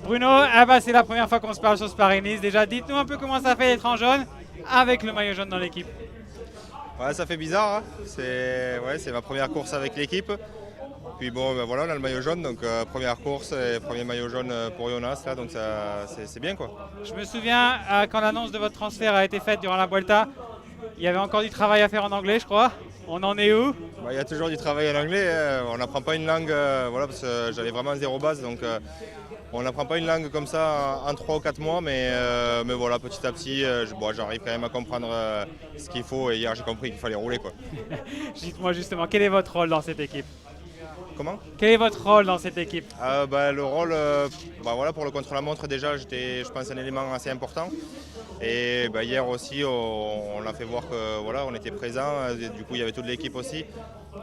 Bruno, ah bah, c'est la première fois qu'on se parle sur Sparring Déjà, dites-nous un peu comment ça fait d'être en jaune avec le maillot jaune dans l'équipe. Ouais, ça fait bizarre, hein. C'est ma première course avec l'équipe. Puis bon, ben voilà, on a le maillot jaune, donc première course et premier maillot jaune pour Jonas, là, donc c'est bien quoi. Je me souviens, quand l'annonce de votre transfert a été faite durant la Vuelta, il y avait encore du travail à faire en anglais, je crois. On en est où? Il y a toujours du travail en anglais, hein. On n'apprend pas une langue, voilà, parce que j'avais vraiment zéro base, donc on n'apprend pas une langue comme ça en 3 ou 4 mois, mais voilà, petit à petit, j'arrive quand même à comprendre ce qu'il faut, et hier j'ai compris qu'il fallait rouler quoi. Dites-moi justement, quel est votre rôle dans cette équipe? Comment? Quel est votre rôle dans cette équipe? Le rôle, voilà, pour le contre-la-montre déjà, j'étais, je pense, un élément assez important. Et hier aussi, on a fait voir que voilà, on était présent. Du coup, il y avait toute l'équipe aussi.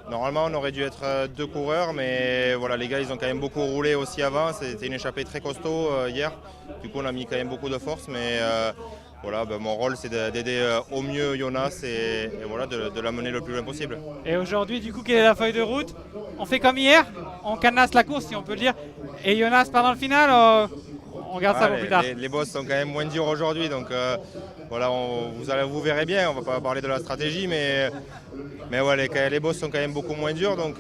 Normalement, on aurait dû être deux coureurs, mais voilà, les gars, ils ont quand même beaucoup roulé aussi avant. C'était une échappée très costaud hier. Du coup, on a mis quand même beaucoup de force, mais voilà, mon rôle, c'est d'aider au mieux Jonas et voilà, de l'amener le plus loin possible. Et aujourd'hui, du coup, quelle est la feuille de route? On fait comme hier, on cadenasse la course, si on peut le dire. Et Jonas part dans le final, on garde ça pour plus tard. Les boss sont quand même moins durs aujourd'hui, donc voilà, vous verrez bien, on va pas parler de la stratégie, mais ouais, les boss sont quand même beaucoup moins durs, donc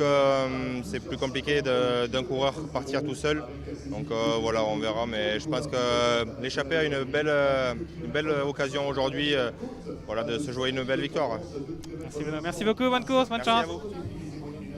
c'est plus compliqué d'un coureur partir tout seul. Donc voilà, on verra, mais je pense que l'échappée a une belle occasion aujourd'hui voilà, de se jouer une belle victoire. Merci beaucoup, bonne course, bonne Merci à chance. vous.